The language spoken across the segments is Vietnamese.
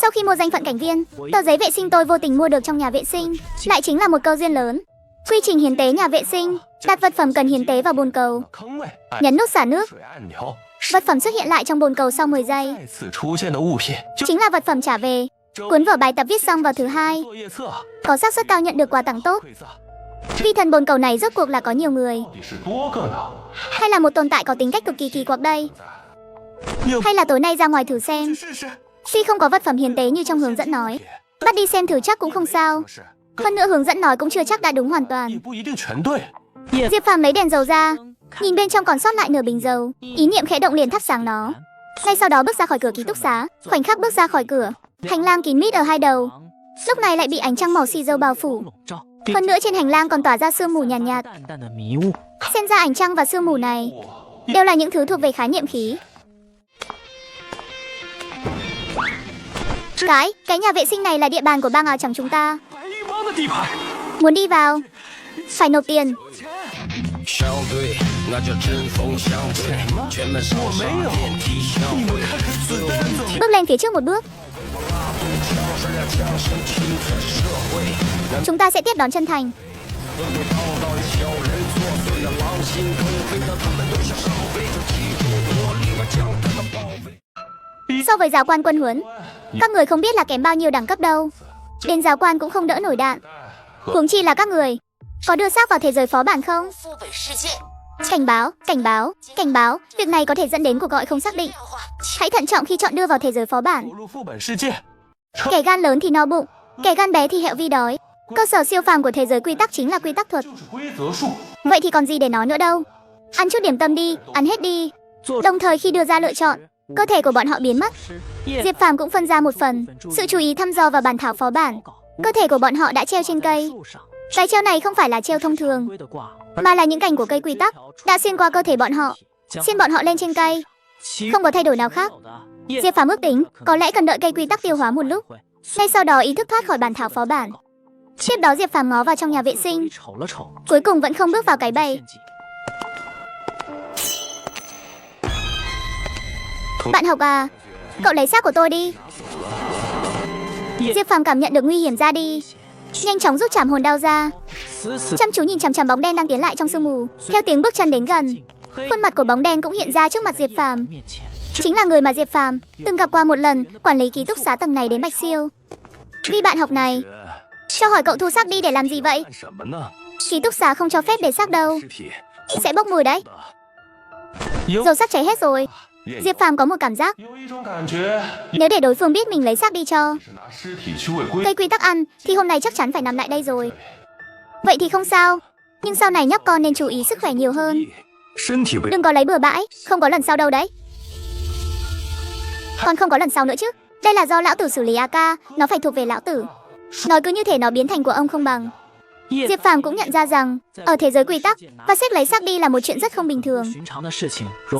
Sau khi mua danh phận cảnh viên, tờ giấy vệ sinh tôi vô tình mua được trong nhà vệ sinh lại chính là một câu duyên lớn. Quy trình hiến tế nhà vệ sinh: đặt vật phẩm cần hiến tế vào bồn cầu, nhấn nút xả nước. Vật phẩm xuất hiện lại trong bồn cầu sau 10 giây chính là vật phẩm trả về. Cuốn vở bài tập viết xong vào thứ hai, có xác suất cao nhận được quà tặng tốt. Vi thần bồn cầu này rốt cuộc là có nhiều người, hay là một tồn tại có tính cách cực kỳ kỳ quặc đây? Hay là tối nay ra ngoài thử xem? Tuy không có vật phẩm hiến tế như trong hướng dẫn nói, bắt đi xem thử chắc cũng không sao. Hơn nữa hướng dẫn nói cũng chưa chắc đã đúng hoàn toàn. Diệp Phàm lấy đèn dầu ra, nhìn bên trong còn sót lại nửa bình dầu, ý niệm khẽ động liền thắp sáng nó. Ngay sau đó bước ra khỏi cửa ký túc xá. Khoảnh khắc bước ra khỏi cửa, hành lang kín mít ở hai đầu, lúc này lại bị ánh trăng màu xì dầu bao phủ. Hơn nữa trên hành lang còn tỏa ra sương mù nhàn nhạt. Xem ra ánh trăng và sương mù này đều là những thứ thuộc về khái niệm khí. Cái nhà vệ sinh này là địa bàn của bang áo trắng chúng ta. Muốn đi vào phải nộp tiền. Bước lên phía trước một bước. Chúng ta sẽ tiếp đón chân thành. So với giáo quan quân huấn, các người không biết là kém bao nhiêu đẳng cấp đâu. Đến giáo quan cũng không đỡ nổi đạn, huống chi là các người. Có đưa xác vào thế giới phó bản không? Cảnh báo, cảnh báo, cảnh báo, việc này có thể dẫn đến cuộc gọi không xác định. Hãy thận trọng khi chọn đưa vào thế giới phó bản. Kẻ gan lớn thì no bụng, kẻ gan bé thì hẹo vi đói. Cơ sở siêu phàm của thế giới quy tắc chính là quy tắc thuật. Vậy thì còn gì để nói nữa đâu. Ăn chút điểm tâm đi, ăn hết đi. Đồng thời khi đưa ra lựa chọn, cơ thể của bọn họ biến mất. Diệp Phàm cũng phân ra một phần sự chú ý thăm dò vào bản thảo phó bản. Cơ thể của bọn họ đã treo trên cây. Cái treo này không phải là treo thông thường, mà là những cành của cây quy tắc đã xuyên qua cơ thể bọn họ, xiên bọn họ lên trên cây. Không có thay đổi nào khác. Diệp Phàm ước tính có lẽ cần đợi cây quy tắc tiêu hóa một lúc, ngay sau đó ý thức thoát khỏi bản thảo phó bản. Tiếp đó Diệp Phàm ngó vào trong nhà vệ sinh, cuối cùng vẫn không bước vào cái bầy. Bạn học à, cậu lấy xác của tôi đi. Diệp Phàm cảm nhận được nguy hiểm ra đi, nhanh chóng rút trảm hồn đao ra, chăm chú nhìn chằm chằm bóng đen đang tiến lại trong sương mù. Theo tiếng bước chân đến gần, khuôn mặt của bóng đen cũng hiện ra trước mặt Diệp Phàm. Chính là người mà Diệp Phàm từng gặp qua một lần, quản lý ký túc xá tầng này đến Bạch Siêu. Vi bạn học này, cho hỏi cậu thu xác đi để làm gì vậy? Ký túc xá không cho phép để xác đâu, sẽ bốc mùi đấy. Dầu xác cháy hết rồi. Diệp Phàm có một cảm giác, nếu để đối phương biết mình lấy xác đi cho cây quy tắc ăn thì hôm nay chắc chắn phải nằm lại đây rồi. Vậy thì không sao, nhưng sau này nhóc con nên chú ý sức khỏe nhiều hơn. Đừng có lấy bừa bãi, không có lần sau đâu đấy. Còn không có lần sau nữa chứ. Đây là do lão tử xử lý AK, nó phải thuộc về lão tử. Nói cứ như thể nó biến thành của ông không bằng. Diệp Phàm cũng nhận ra rằng ở thế giới quy tắc, và xét lấy xác đi là một chuyện rất không bình thường,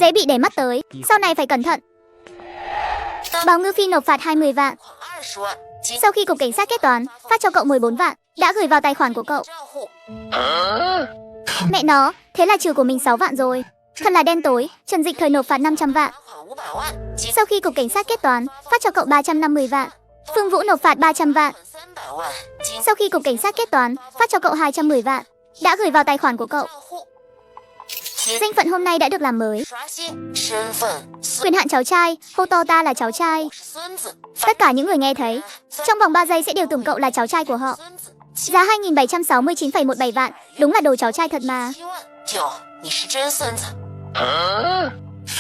dễ bị để mắt tới. Sau này phải cẩn thận. Báo Ngư Phi nộp phạt 20 vạn. Sau khi cục cảnh sát kết toán, phát cho cậu 14 vạn đã gửi vào tài khoản của cậu. Mẹ nó, thế là trừ của mình 6 vạn rồi. Thật là đen tối. Trần Dịch Thời nộp phạt 500 vạn. Sau khi cục cảnh sát kết toán, phát cho cậu 350 vạn. Phương Vũ nộp phạt 300 vạn. Sau khi cục cảnh sát kết toán, phát cho cậu 210 vạn đã gửi vào tài khoản của cậu. Danh phận hôm nay đã được làm mới. Quyền hạn cháu trai, hô to ta là cháu trai. Tất cả những người nghe thấy trong vòng 3 giây sẽ đều tưởng cậu là cháu trai của họ. Giá 2.769,17 vạn. Đúng là đồ cháu trai thật mà.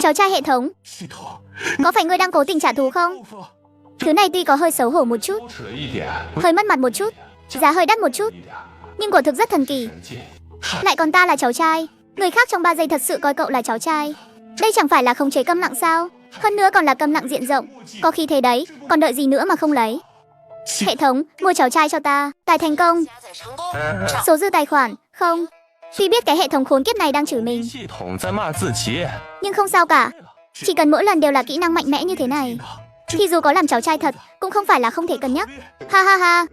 Cháu trai hệ thống, có phải ngươi đang cố tình trả thù không? Thứ này tuy có hơi xấu hổ một chút, hơi mất mặt một chút, giá hơi đắt một chút, nhưng quả thực rất thần kỳ. Lại còn ta là cháu trai. Người khác trong 3 giây thật sự coi cậu là cháu trai. Đây chẳng phải là khống chế câm lặng sao? Hơn nữa còn là câm lặng diện rộng. Có khi thế đấy, còn đợi gì nữa mà không lấy. Hệ thống, mua cháu trai cho ta. Tài thành công. Số dư tài khoản, không. Tuy biết cái hệ thống khốn kiếp này đang chửi mình, nhưng không sao cả. Chỉ cần mỗi lần đều là kỹ năng mạnh mẽ như thế này thì dù có làm cháu trai thật cũng không phải là không thể cân nhắc. Ha ha ha.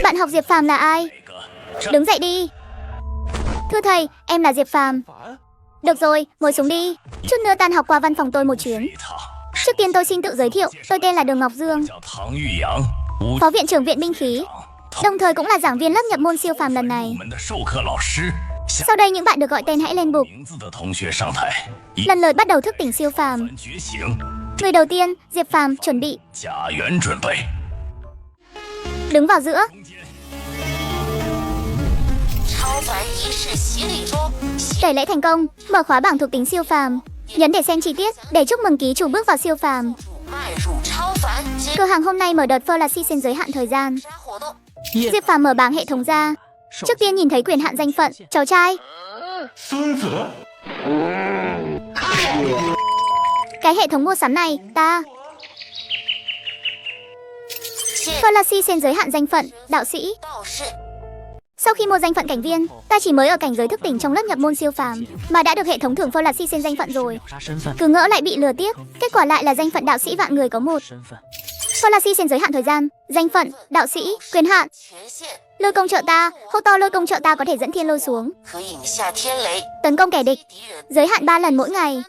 Bạn học Diệp Phàm là ai? Đứng dậy đi. Thưa thầy, em là Diệp Phàm. Được rồi, ngồi xuống đi. Chút nữa tan học qua văn phòng tôi một chuyến. Trước tiên tôi xin tự giới thiệu, tôi tên là Đường Ngọc Dương, Phó viện trưởng Viện Binh khí, đồng thời cũng là giảng viên lớp nhập môn siêu phàm lần này. Sau đây những bạn được gọi tên hãy lên bục. Lần lượt bắt đầu thức tỉnh siêu phàm. Người đầu tiên, Diệp Phàm, chuẩn bị. Đứng vào giữa. Tẩy lễ thành công, mở khóa bảng thuộc tính siêu phàm. Nhấn để xem chi tiết, để chúc mừng ký chủ bước vào siêu phàm. Cửa hàng hôm nay mở đợt Flash Season giới hạn thời gian. Diệp Phàm mở bảng hệ thống ra. Trước tiên nhìn thấy quyền hạn danh phận, cháu trai. Cái hệ thống mua sắm này, ta. Flash Season giới hạn danh phận, đạo sĩ. Sau khi mua danh phận cảnh viên, ta chỉ mới ở cảnh giới thức tỉnh trong lớp nhập môn siêu phàm mà đã được hệ thống thưởng Flash Season danh phận rồi. Cứ ngỡ lại bị lừa tiếp, kết quả lại là danh phận đạo sĩ vạn người có một. Flash Season giới hạn thời gian, danh phận, đạo sĩ, quyền hạn. Lôi công trợ ta, hô to lôi công trợ ta có thể dẫn thiên lôi xuống. Tấn công kẻ địch, giới hạn 3 lần mỗi ngày.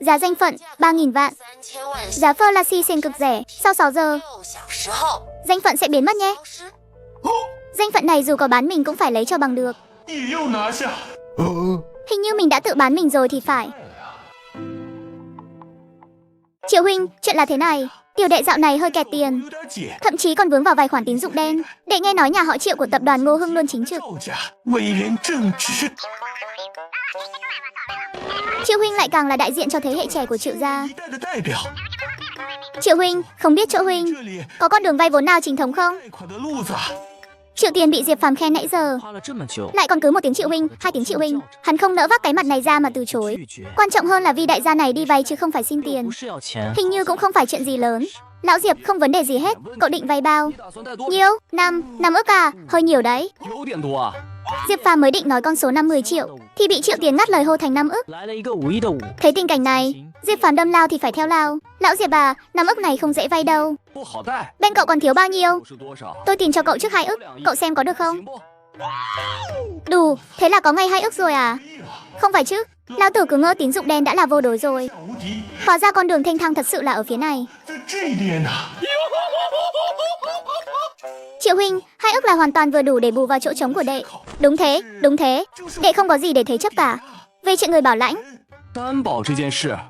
Giá danh phận 3.000 vạn. Giá Flash Season cực rẻ, sau 6 giờ danh phận sẽ biến mất nhé. Danh phận này dù có bán mình cũng phải lấy cho bằng được. Hình như mình đã tự bán mình rồi thì phải. Triệu huynh, chuyện là thế này. Tiểu đệ dạo này hơi kẹt tiền, thậm chí còn vướng vào vài khoản tín dụng đen. Đệ nghe nói nhà họ Triệu của tập đoàn Ngô Hưng luôn chính trực. Triệu huynh lại càng là đại diện cho thế hệ trẻ của Triệu gia. Triệu huynh, không biết chỗ huynh có con đường vay vốn nào chính thống không? Triệu Tiền bị Diệp Phàm khen nãy giờ, lại còn cứ một tiếng Triệu huynh, 2 tiếng Triệu huynh. Hắn không nỡ vác cái mặt này ra mà từ chối. Quan trọng hơn là vì đại gia này đi vay chứ không phải xin tiền. Hình như cũng không phải chuyện gì lớn. Lão Diệp, không vấn đề gì hết. Cậu định vay bao nhiêu? 5 ức à? Hơi nhiều đấy. Diệp Phàm mới định nói con số 50 triệu thì bị Triệu Tiền ngắt lời hô thành 5 ức. Thấy tình cảnh này, Diệp Phàm đâm lao thì phải theo lao. Lão Diệp à, 5 ức này không dễ vay đâu. Bên cậu còn thiếu bao nhiêu? Tôi tìm cho cậu trước 2 ức, cậu xem có được không? Đủ, thế là có ngay 2 ức rồi à? Không phải chứ, lão tử cứ ngỡ tín dụng đen đã là vô đối rồi. Hóa ra con đường thênh thang thật sự là ở phía này. Triệu huynh, 2 ức là hoàn toàn vừa đủ để bù vào chỗ trống của đệ. Đúng thế, đệ không có gì để thế chấp cả. Về chuyện người bảo lãnh,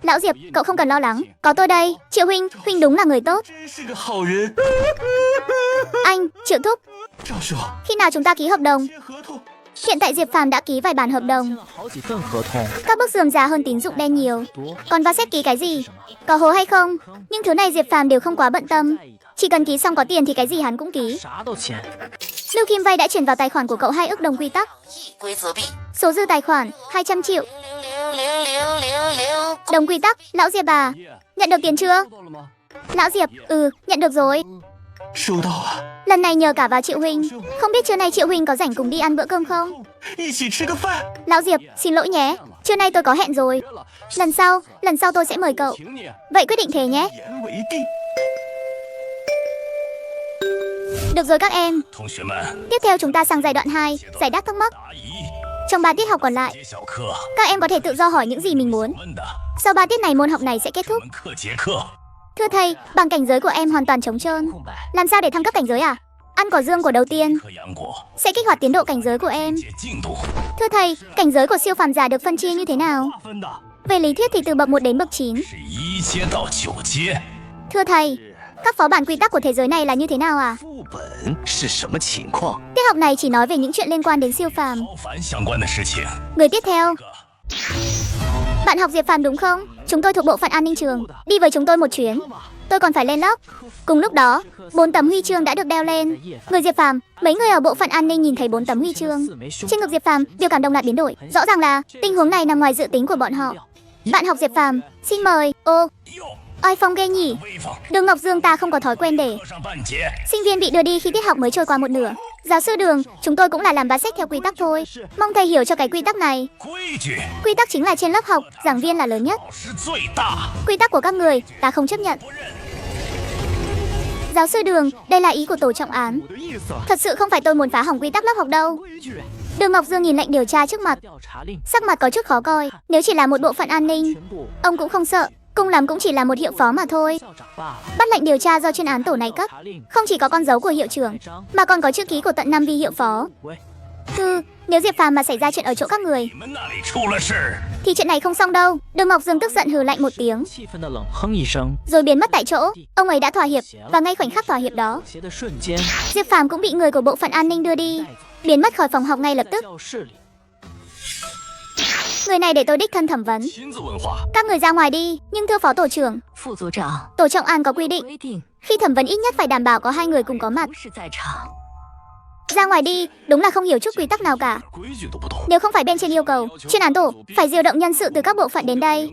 Lão Diệp, cậu không cần lo lắng, có tôi đây. Triệu huynh, huynh đúng là người tốt. Anh, Triệu thúc, khi nào chúng ta ký hợp đồng? Hiện tại Diệp Phàm đã ký vài bản hợp đồng. Các bức rườm rà hơn tín dụng đen nhiều. Còn va xét ký cái gì? Có hố hay không? Nhưng thứ này Diệp Phàm đều không quá bận tâm. Chỉ cần ký xong có tiền thì cái gì hắn cũng ký. Lưu Kim vay đã chuyển vào tài khoản của cậu 2 ức đồng quy tắc. Số dư tài khoản 200 triệu. Đồng quy tắc, Lão Diệp à, nhận được tiền chưa? Lão Diệp, nhận được rồi. Lần này nhờ cả vào Triệu huynh. Không biết trưa nay Triệu huynh có rảnh cùng đi ăn bữa cơm không? Lão Diệp, xin lỗi nhé, trưa nay tôi có hẹn rồi. Lần sau tôi sẽ mời cậu. Vậy quyết định thế nhé. Được rồi các em. Tiếp theo chúng ta sang giai đoạn 2, giải đáp thắc mắc. Trong 3 tiết học còn lại, các em có thể tự do hỏi những gì mình muốn. Sau 3 tiết này môn học này sẽ kết thúc. Thưa thầy, bằng cảnh giới của em hoàn toàn trống trơn. Làm sao để thăng cấp cảnh giới à? Ăn cỏ dương của đầu tiên sẽ kích hoạt tiến độ cảnh giới của em. Thưa thầy, cảnh giới của siêu phàm giả được phân chia như thế nào? Về lý thuyết thì từ bậc 1 đến bậc 9. Thưa thầy, các phó bản quy tắc của thế giới này là như thế nào à? Tiết học này chỉ nói về những chuyện liên quan đến siêu phàm. Người tiếp theo. Bạn học Diệp Phàm đúng không? Chúng tôi thuộc bộ phận an ninh trường. Đi với chúng tôi một chuyến. Tôi còn phải lên lớp. Cùng lúc đó, 4 tấm huy chương đã được đeo lên. Người Diệp Phàm, mấy người ở bộ phận an ninh nhìn thấy 4 tấm huy chương trên ngực Diệp Phàm, biểu cảm đồng loạt biến đổi. Rõ ràng là tình huống này nằm ngoài dự tính của bọn họ. Bạn học Diệp Phàm, xin mời. Ô, oai phong ghê nhỉ. Đường Ngọc Dương ta không có thói quen để sinh viên bị đưa đi khi tiết học mới trôi qua một nửa. Giáo sư Đường, chúng tôi cũng là làm bá sách theo quy tắc thôi. Mong thầy hiểu cho cái quy tắc này. Quy tắc chính là trên lớp học, giảng viên là lớn nhất. Quy tắc của các người, ta không chấp nhận. Giáo sư Đường, đây là ý của tổ trọng án. Thật sự không phải tôi muốn phá hỏng quy tắc lớp học đâu. Đường Ngọc Dương nhìn lệnh điều tra trước mặt, sắc mặt có chút khó coi. Nếu chỉ là một bộ phận an ninh, ông cũng không sợ. Cùng lắm cũng chỉ là một hiệu phó mà thôi. Bắt lệnh điều tra do chuyên án tổ này cấp, không chỉ có con dấu của hiệu trưởng, mà còn có chữ ký của tận 5 vị hiệu phó. Nếu Diệp Phàm mà xảy ra chuyện ở chỗ các người, thì chuyện này không xong đâu. Đường Ngọc Dương tức giận hừ lạnh một tiếng, rồi biến mất tại chỗ. Ông ấy đã thỏa hiệp, và ngay khoảnh khắc thỏa hiệp đó, Diệp Phàm cũng bị người của bộ phận an ninh đưa đi, biến mất khỏi phòng học ngay lập tức. Người này để tôi đích thân thẩm vấn. Các người ra ngoài đi. Nhưng thưa phó tổ trưởng, tổ trọng án có quy định, khi thẩm vấn ít nhất phải đảm bảo có 2 người cùng có mặt. Ra ngoài đi, đúng là không hiểu chút quy tắc nào cả. Nếu không phải bên trên yêu cầu, chuyên án tổ phải điều động nhân sự từ các bộ phận đến đây,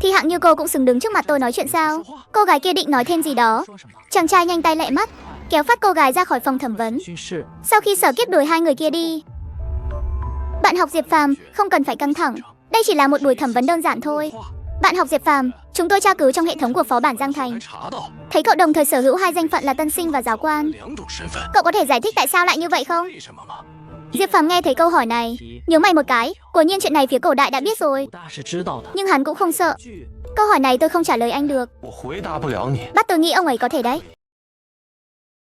thì hạng như cô cũng xứng đứng trước mặt tôi nói chuyện sao? Cô gái kia định nói thêm gì đó. Chàng trai nhanh tay lẹ mắt, kéo phát cô gái ra khỏi phòng thẩm vấn. Sau khi Sở Kiếp đuổi 2 người kia đi, bạn học Diệp Phàm, không cần phải căng thẳng. Đây chỉ là một buổi thẩm vấn đơn giản thôi. Bạn học Diệp Phàm, chúng tôi tra cứu trong hệ thống của phó bản Giang Thành, thấy cậu đồng thời sở hữu 2 danh phận là tân sinh và giáo quan. Cậu có thể giải thích tại sao lại như vậy không? Diệp Phàm nghe thấy câu hỏi này, nhướng mày một cái. Quả nhiên chuyện này phía cổ đại đã biết rồi, nhưng hắn cũng không sợ. Câu hỏi này tôi không trả lời anh được. Bắt tôi nghĩ ông ấy có thể đấy.